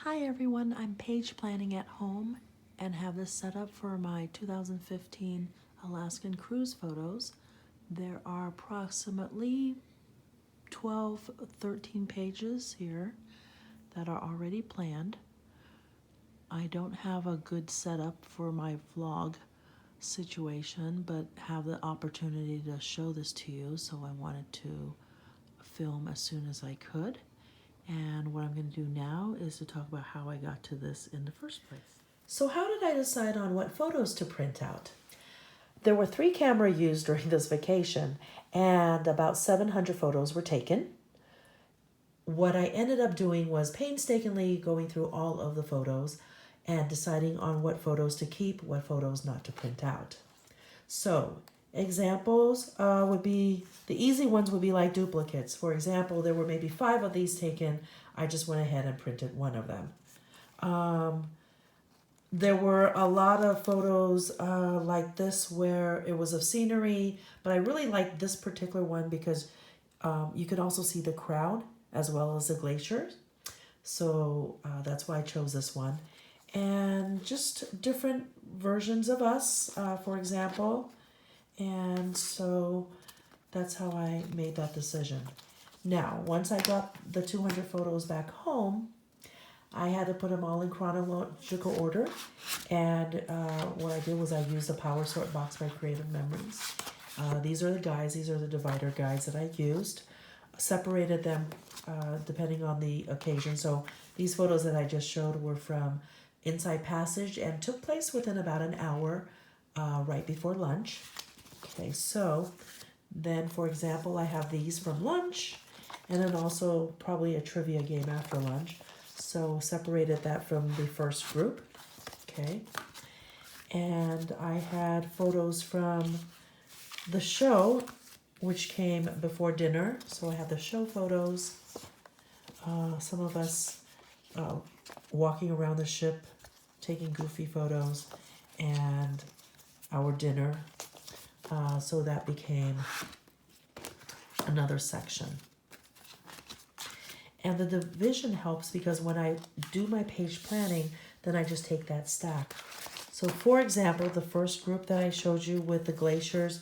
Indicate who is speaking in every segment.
Speaker 1: Hi everyone, I'm page planning at home and have this set up for my 2015 Alaskan cruise photos. There are approximately 12, 13 pages here that are already planned. I don't have a good setup for my vlog situation, but have the opportunity to show this to you, so I wanted to film as soon as I could. And what I'm going to do now is to talk about how I got to this in the first place. So how did I decide on what photos to print out? There were 3 cameras used during this vacation, and about 700 photos were taken. What I ended up doing was painstakingly going through all of the photos and deciding on what photos to keep, what photos not to print out. So examples would be, the easy ones would be like duplicates. For example, there were maybe 5 of these taken. I just went ahead and printed 1 of them. There were a lot of photos like this where it was of scenery, but I really liked this particular one because you could also see the crowd as well as the glaciers. So that's why I chose this one. And just different versions of us, for example. And so that's how I made that decision. Now, once I got the 200 photos back home, I had to put them all in chronological order. And what I did was I used the Power Sort box by Creative Memories. These are the guides, these are the divider guides that I used. Separated them depending on the occasion. So these photos that I just showed were from Inside Passage and took place within about an hour right before lunch. Okay, so then, for example, I have these from lunch and then also probably a trivia game after lunch. So separated that from the first group, okay. And I had photos from the show, which came before dinner. So I have the show photos, some of us walking around the ship, taking goofy photos, and our dinner. So that became another section. And the division helps because when I do my page planning, then I just take that stack. So for example, the first group that I showed you with the glaciers,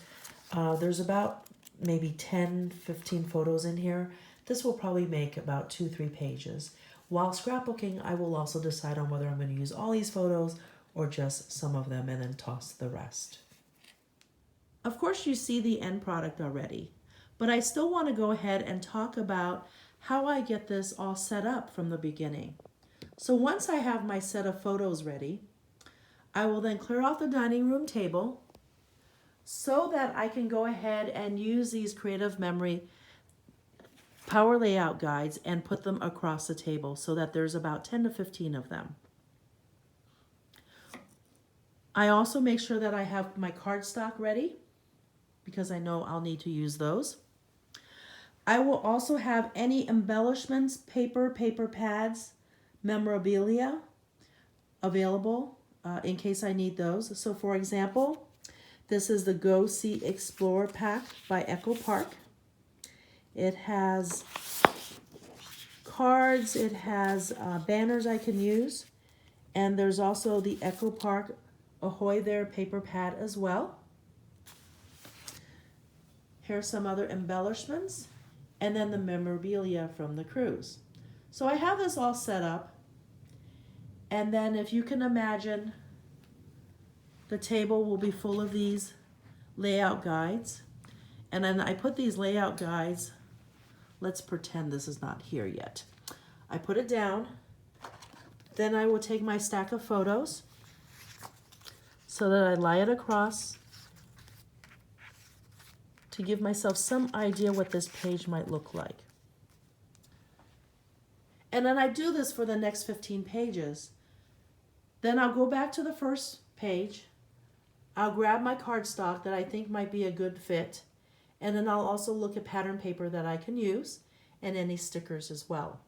Speaker 1: there's about maybe 10, 15 photos in here. This will probably make about 2-3 pages. While scrapbooking, I will also decide on whether I'm going to use all these photos or just some of them and then toss the rest. Of course, you see the end product already, but I still want to go ahead and talk about how I get this all set up from the beginning. So once I have my set of photos ready, I will then clear off the dining room table so that I can go ahead and use these Creative Memory Power Layout guides and put them across the table so that there's about 10 to 15 of them. I also make sure that I have my cardstock ready because I know I'll need to use those. I will also have any embellishments, paper pads, memorabilia available in case I need those. So for example, this is the Go See Explore pack by Echo Park. It has cards, it has banners I can use, and there's also the Echo Park Ahoy There paper pad as well. Here's some other embellishments, and then the memorabilia from the cruise. So I have this all set up, and then if you can imagine, the table will be full of these layout guides, and then I put these layout guides, let's pretend this is not here yet. I put it down, then I will take my stack of photos so that I lie it across to give myself some idea what this page might look like. And then I do this for the next 15 pages. Then I'll go back to the first page. I'll grab my cardstock that I think might be a good fit. And then I'll also look at pattern paper that I can use and any stickers as well.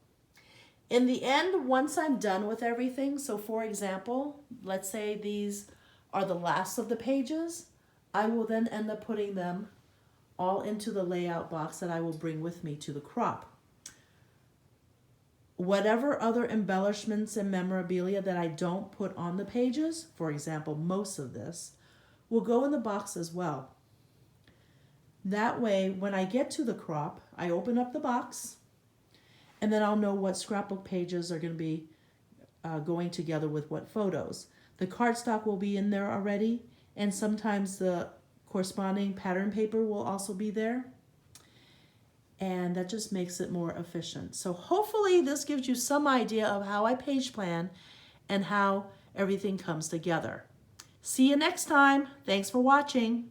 Speaker 1: In the end, once I'm done with everything, so for example, let's say these are the last of the pages, I will then end up putting them all into the layout box that I will bring with me to the crop. Whatever other embellishments and memorabilia that I don't put on the pages, for example, most of this, will go in the box as well. That way, when I get to the crop, I open up the box, and then I'll know what scrapbook pages are going to be going together with what photos. The cardstock will be in there already, and sometimes the corresponding pattern paper will also be there. And that just makes it more efficient. So hopefully this gives you some idea of how I page plan and how everything comes together. See you next time. Thanks for watching.